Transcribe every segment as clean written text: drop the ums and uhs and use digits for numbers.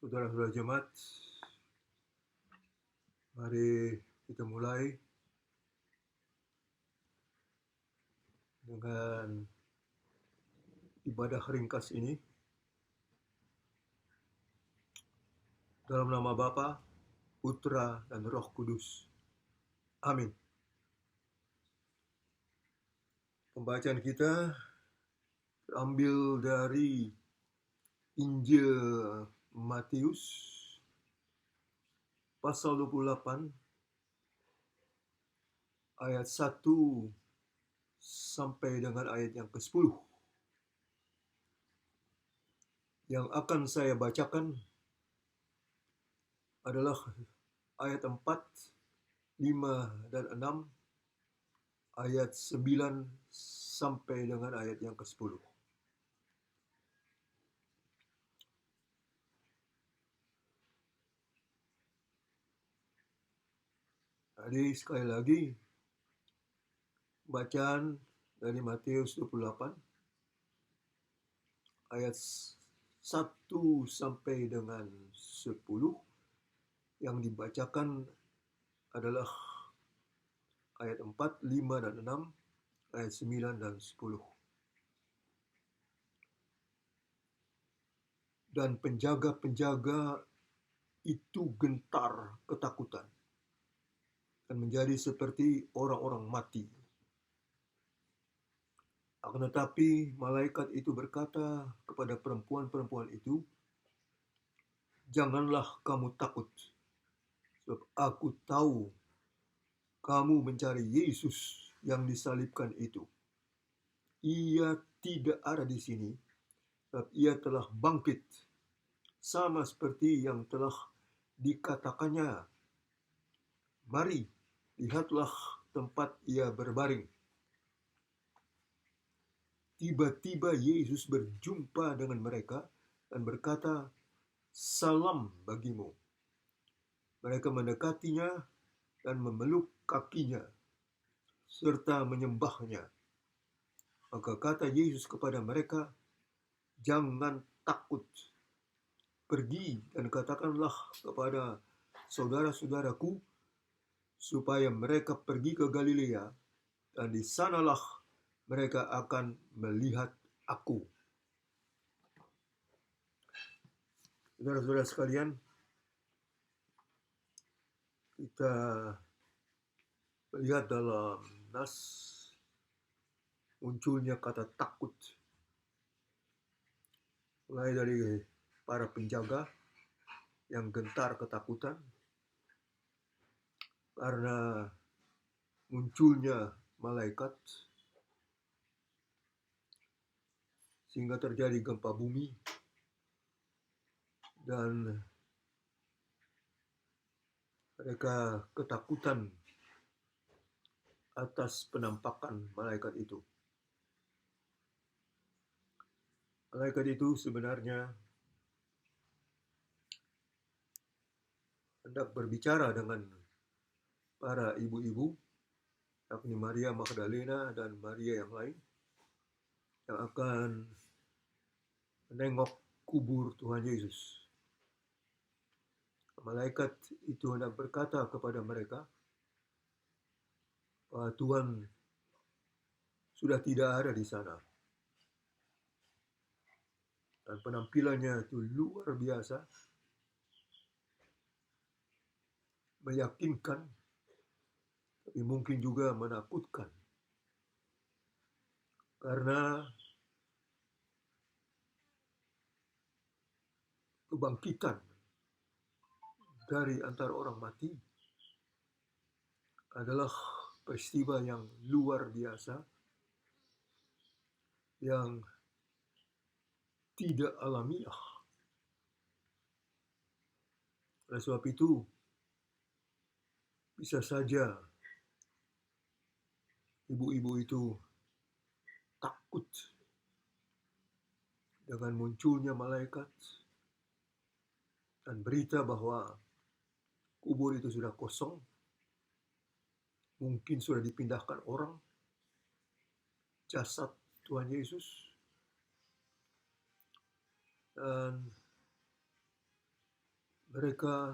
Saudara-saudara jemaat, mari kita mulai dengan ibadah ringkas ini. Dalam nama Bapa, Putra, dan Roh Kudus. Amin. Pembacaan kita terambil dari Injil Matius pasal 28 ayat 1 sampai dengan ayat yang ke-10. Yang akan saya bacakan adalah ayat 4, 5, dan 6, ayat 9 sampai dengan ayat yang ke-10. Jadi sekali lagi, bacaan dari Matius 28 ayat 1 sampai dengan 10. Yang dibacakan adalah ayat 4, 5, dan 6, ayat 9 dan 10. Dan penjaga-penjaga itu gentar ketakutan dan menjadi seperti orang-orang mati. Akan tetapi malaikat itu berkata kepada perempuan-perempuan itu, "Janganlah kamu takut, sebab aku tahu kamu mencari Yesus yang disalibkan itu. Ia tidak ada di sini, sebab ia telah bangkit, sama seperti yang telah dikatakannya. Mari, lihatlah tempat ia berbaring." Tiba-tiba Yesus berjumpa dengan mereka dan berkata, "Salam bagimu." Mereka mendekatinya dan memeluk kakinya, serta menyembahnya. Maka kata Yesus kepada mereka, "Jangan takut. Pergi dan katakanlah kepada saudara-saudaraku, supaya mereka pergi ke Galilea, dan di sanalah mereka akan melihat aku." Saudara-saudara sekalian, kita lihat dalam nas munculnya kata takut, mulai dari para penjaga yang gentar ketakutan karena munculnya malaikat, sehingga terjadi gempa bumi, dan mereka ketakutan atas penampakan malaikat itu. Malaikat itu sebenarnya hendak berbicara dengan para ibu-ibu, yakni Maria Magdalena dan Maria yang lain, yang akan menengok kubur Tuhan Yesus. Malaikat itu hendak berkata kepada mereka bahwa Tuhan sudah tidak ada di sana. Dan penampilannya itu luar biasa, meyakinkan, tapi mungkin juga menakutkan. Karena kebangkitan dari antara orang mati adalah peristiwa yang luar biasa, yang tidak alamiah. Oleh sebab itu, bisa saja ibu-ibu itu takut dengan munculnya malaikat dan berita bahwa kubur itu sudah kosong, mungkin sudah dipindahkan orang, jasad Tuhan Yesus. Dan Mereka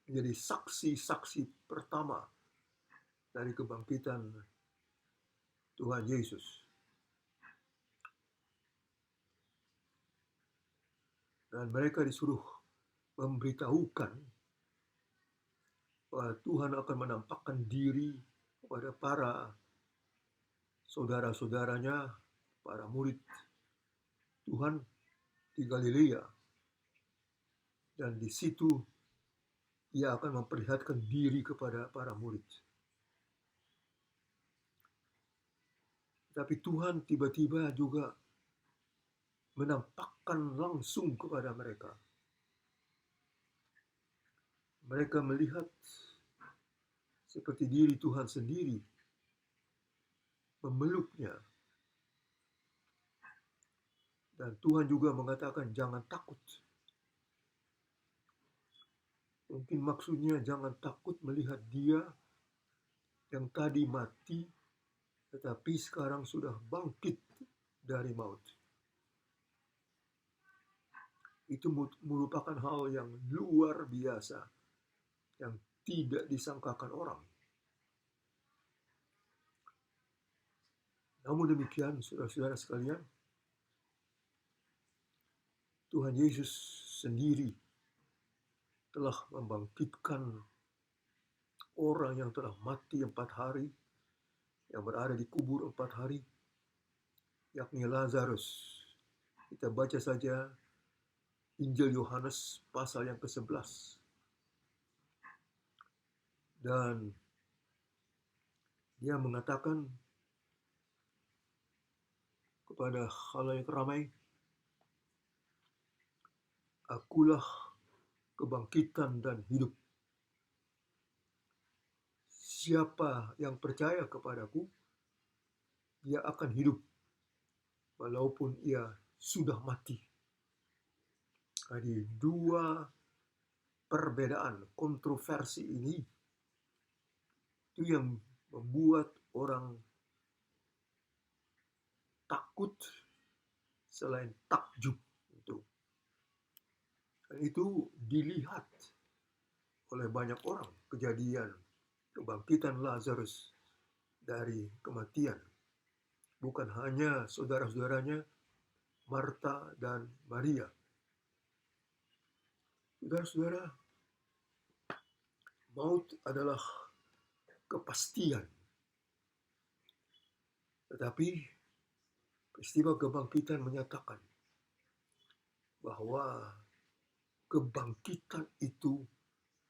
menjadi saksi-saksi pertama dari kebangkitan Tuhan Yesus. Dan mereka disuruh memberitahukan bahwa Tuhan akan menampakkan diri kepada para saudara-saudaranya, para murid Tuhan di Galilea. Dan di situ ia akan memperlihatkan diri kepada para murid. Tapi Tuhan tiba-tiba juga menampakkan langsung kepada mereka. Mereka melihat seperti diri Tuhan sendiri memeluknya. Dan Tuhan juga mengatakan jangan takut. Mungkin maksudnya jangan takut melihat dia yang tadi mati tetapi sekarang sudah bangkit dari maut. Itu merupakan hal yang luar biasa, yang tidak disangkakan orang. Namun demikian, saudara-saudara sekalian, Tuhan Yesus sendiri telah membangkitkan orang yang telah mati 4 hari, yang berada di kubur 4 hari, yakni Lazarus. Kita baca saja Injil Yohanes pasal yang ke-11. Dan dia mengatakan kepada khalayak ramai, akulah kebangkitan dan hidup. Siapa yang percaya kepadaku, dia akan hidup walaupun ia sudah mati. Jadi dua perbedaan kontroversi ini itu yang membuat orang takut selain takjub itu. Dan itu dilihat oleh banyak orang, kejadian kebangkitan Lazarus dari kematian. Bukan hanya saudara-saudaranya Marta dan Maria. Saudara-saudara, maut adalah kepastian. Tetapi peristiwa kebangkitan menyatakan bahwa kebangkitan itu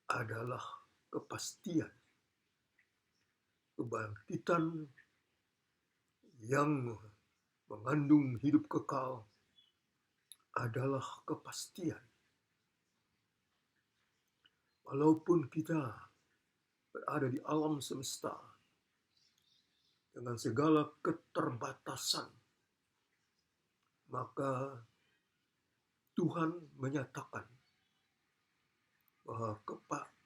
adalah kepastian. Kebangkitan yang mengandung hidup kekal adalah kepastian. Walaupun kita berada di alam semesta dengan segala keterbatasan, maka Tuhan menyatakan bahwa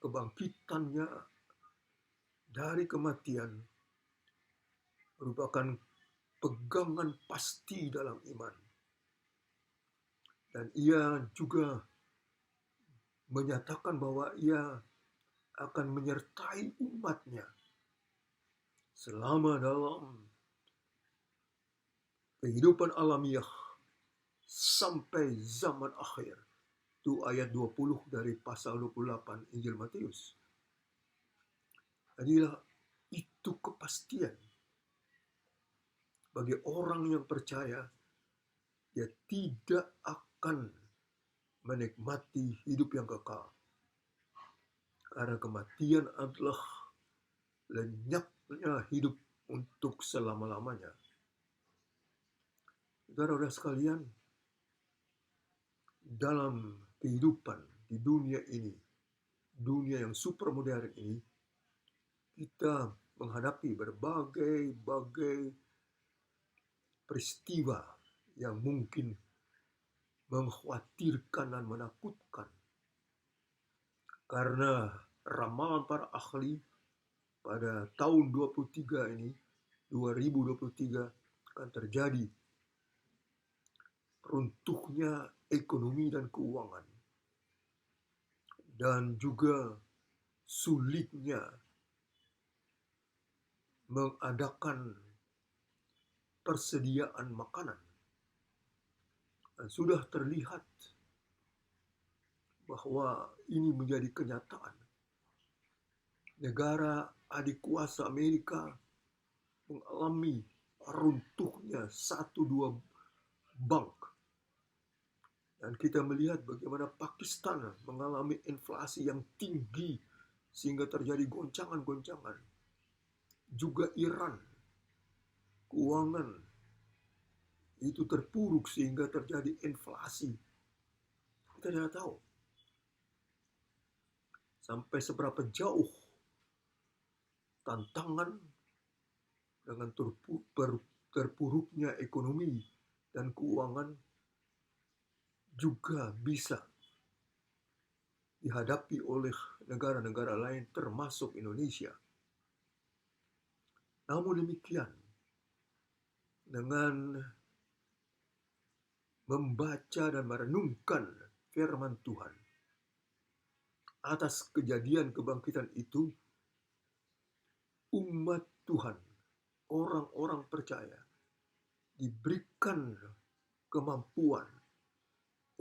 kebangkitannya dari kematian merupakan pegangan pasti dalam iman. Dan ia juga menyatakan bahwa ia akan menyertai umatnya selama dalam kehidupan alamiah sampai zaman akhir. Itu ayat 20 dari pasal 28 Injil Matius. Jadilah itu kepastian bagi orang yang percaya. Dia tidak akan menikmati hidup yang kekal. Karena kematian adalah lenyapnya hidup untuk selama-lamanya. Saudara-saudara sekalian, dalam kehidupan di dunia ini, dunia yang super modern ini, kita menghadapi berbagai peristiwa yang mungkin mengkhawatirkan dan menakutkan. Karena ramalan para ahli pada tahun 2023 akan terjadi runtuhnya ekonomi dan keuangan. dan juga sulitnya mengadakan persediaan makanan. Dan sudah terlihat bahwa ini menjadi kenyataan. Negara adik kuasa Amerika mengalami runtuhnya 1-2 bank. Dan kita melihat bagaimana Pakistan mengalami inflasi yang tinggi sehingga terjadi goncangan-goncangan. Juga Iran, keuangan itu terpuruk sehingga terjadi inflasi. Kita tidak tahu sampai seberapa jauh tantangan dengan terpuruknya ekonomi dan keuangan juga bisa dihadapi oleh negara-negara lain termasuk Indonesia. Namun demikian, dengan membaca dan merenungkan firman Tuhan atas kejadian kebangkitan itu, umat Tuhan, orang-orang percaya, diberikan kemampuan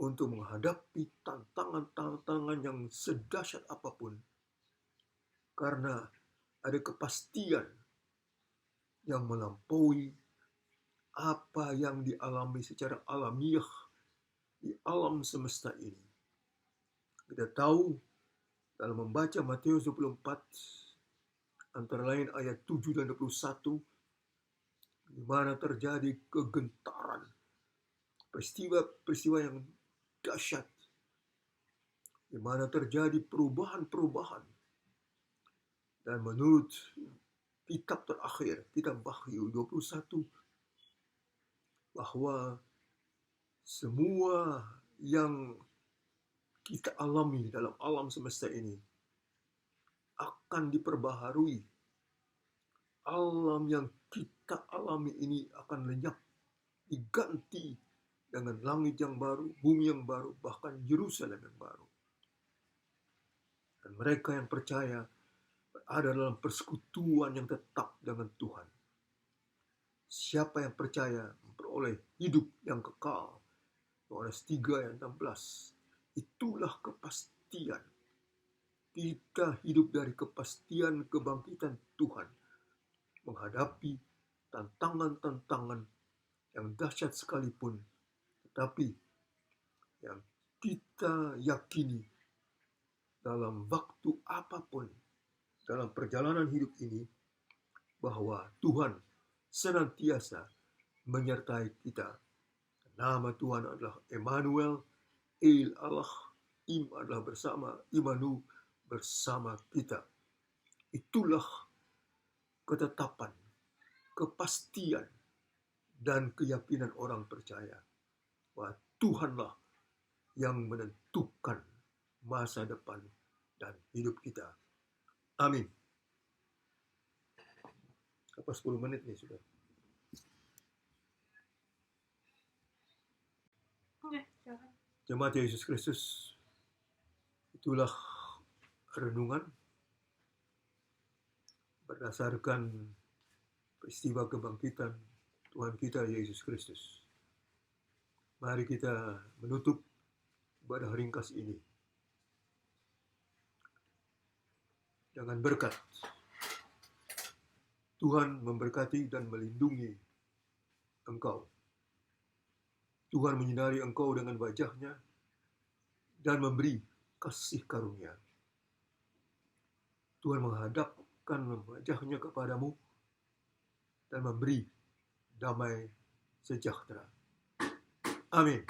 untuk menghadapi tantangan-tantangan yang sedahsyat apapun, karena ada kepastian yang melampaui apa yang dialami secara alamiah di alam semesta ini. Kita tahu dalam membaca Matius 24, antara lain ayat 7 dan 21, di mana terjadi kegentaran, peristiwa yang dahsyat, di mana terjadi perubahan-perubahan. Dan menurut kitab terakhir, kitab Wahyu 21, bahwa semua yang kita alami dalam alam semesta ini akan diperbaharui. Alam yang kita alami ini akan lenyap, diganti dengan langit yang baru, bumi yang baru, bahkan Yerusalem yang baru. Dan mereka yang percaya berada dalam persekutuan yang tetap dengan Tuhan. Siapa yang percaya memperoleh hidup yang kekal. Yohanes 3 ayat 16. Itulah kepastian. Kita hidup dari kepastian kebangkitan Tuhan, menghadapi tantangan-tantangan yang dahsyat sekalipun, tetapi yang kita yakini dalam waktu apapun dalam perjalanan hidup ini, bahwa Tuhan senantiasa menyertai kita. Nama Tuhan adalah Emmanuel, El Allah, Im adalah bersama, Imanu bersama kita. Itulah ketetapan, kepastian, dan keyakinan orang percaya bahwa Tuhanlah yang menentukan masa depan dan hidup kita. Amin. Apa 10 menit nih sudah? Jemaat Yesus Kristus, itulah renungan berdasarkan peristiwa kebangkitan Tuhan kita Yesus Kristus. Mari kita menutup ibadah ringkas ini dengan berkat. Tuhan memberkati dan melindungi engkau. Tuhan menyinari engkau dengan wajah-Nya dan memberi kasih karunia. Tuhan menghadapkan wajah-Nya kepadamu dan memberi damai sejahtera. Amin.